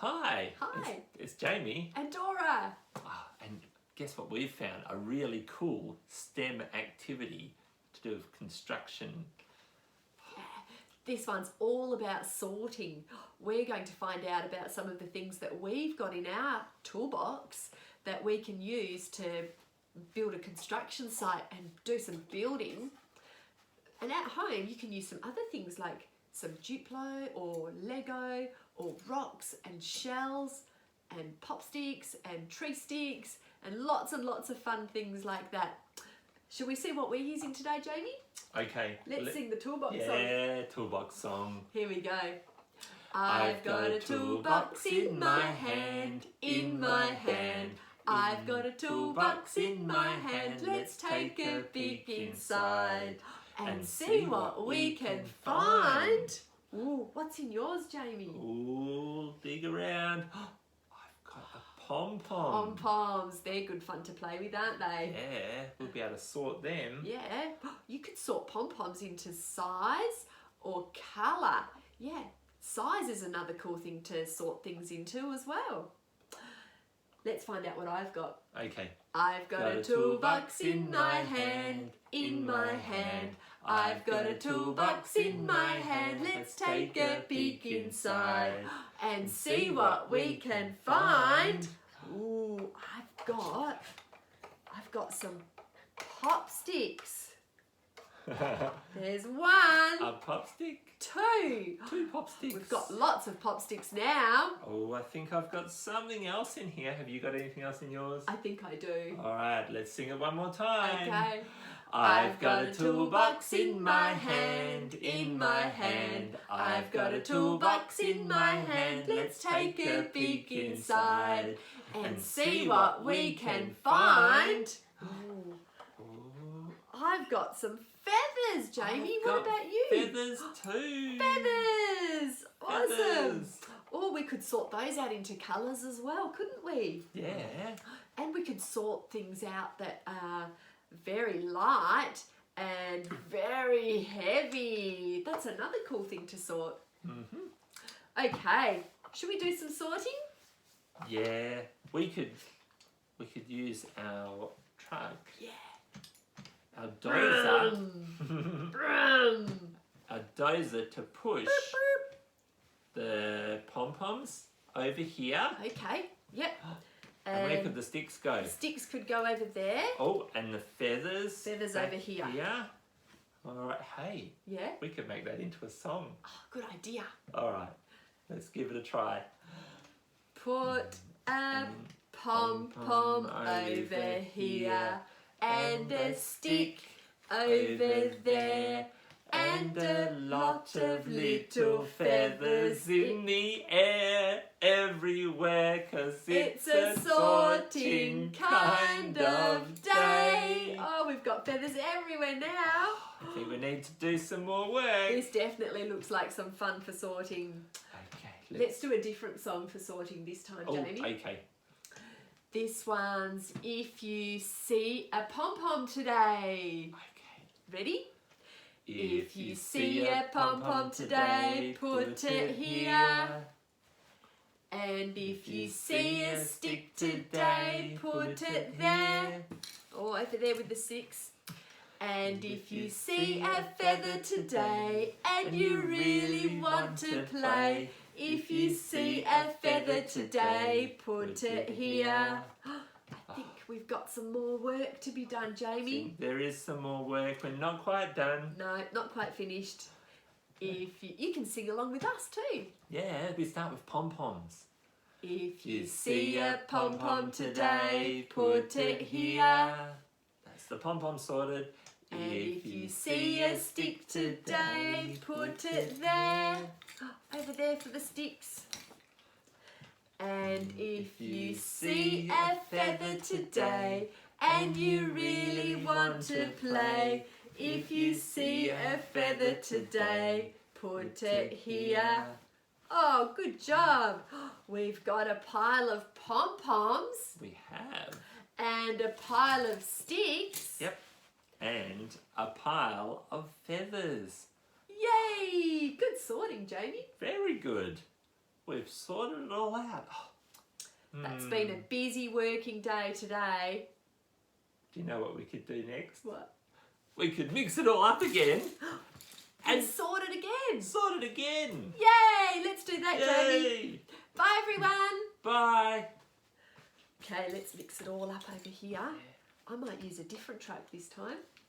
Hi. Hi. It's Jamie. And Dora. And guess what we've found? A really cool STEM activity to do with construction. This one's all about sorting. We're going to find out about some of the things that we've got in our toolbox that we can use to build a construction site and do some building. And at home you can use some other things like some Duplo or Lego or rocks and shells and pop sticks and tree sticks and lots of fun things like that. Shall we see what we're using today, Jamie? Okay. Let's sing the Toolbox song. Yeah, Toolbox song. Here we go. I've got a toolbox in my hand, in my hand. I've got a toolbox in my hand. Let's take a peek inside and see what we can find. Ooh, what's in yours, Jamie? Ooh, dig around. I've got a pom-pom. Pom-poms, they're good fun to play with, aren't they? Yeah, we'll be able to sort them. Yeah, you could sort pom-poms into size or colour. Yeah, size is another cool thing to sort things into as well. Let's find out what I've got. Okay. I've got a toolbox in my hand, in my hand. I've got a toolbox in my hand. Let's take a peek inside and see what we can find. Ooh, I've got some pop sticks. There's one. A pop stick? Two. Two pop sticks. We've got lots of pop sticks now. Oh, I think I've got something else in here. Have you got anything else in yours? I think I do. All right, let's sing it one more time. Okay. I've got a toolbox in my hand, in my hand. I've got a toolbox in my hand. Let's take a peek inside and see what we can find. Ooh. I've got some feathers, Jamie. I've What got about you? Feathers too. Feathers. Awesome. Feathers. Oh, we could sort those out into colours as well, couldn't we? Yeah. And we could sort things out that are very light and very heavy. That's another cool thing to sort. Mm-hmm. Okay, should we do some sorting? Yeah, we could use our truck. Yeah. Our dozer. Brum. A dozer to push the pom-poms over here. Okay, yep. And where could the sticks go? The sticks could go over there. Oh, and the feathers. Feathers back over here. All right, hey. Yeah. We could make that into a song. Oh, good idea. All right, let's give it a try. Put a pom-pom over here and a stick over there and a lot of little feathers in the air everywhere, 'cause it's a sorting kind of day. Oh, we've got feathers everywhere now. I think we need to do some more work. This definitely looks like some fun for sorting. Okay, Let's do a different song for sorting this time, Jamie. Okay. This one's If You See a Pom-Pom Today. Okay. Ready? If you see a pom-pom today, put it here. And if you see a stick today, put it there. Oh, over there with the sticks. And if you see a feather today and you really want to play, if you see a feather today, put it here. I think we've got some more work to be done, Jamie. There is some more work. We're not quite done. No, not quite finished. If you can sing along with us too. Yeah, we start with pom-poms. If you see a pom-pom today, put it here. That's the pom-pom sorted. And if you see a stick today, put it there. Over there for the sticks. And if you see a feather today and you really want to play, if you see a feather today, put it here. Oh, good job. We've got a pile of pom-poms. We have. And a pile of sticks. Yep. And a pile of feathers. Yay! Good sorting, Jamie. Very good. we've sorted it all out. That's been a busy working day today. Do you know what we could do next? What? We could mix it all up again. And sort it again. Sort it again. Yay! Let's do that, Jamie. Yay! Bye, everyone. Bye. Okay, let's mix it all up over here. I might use a different track this time.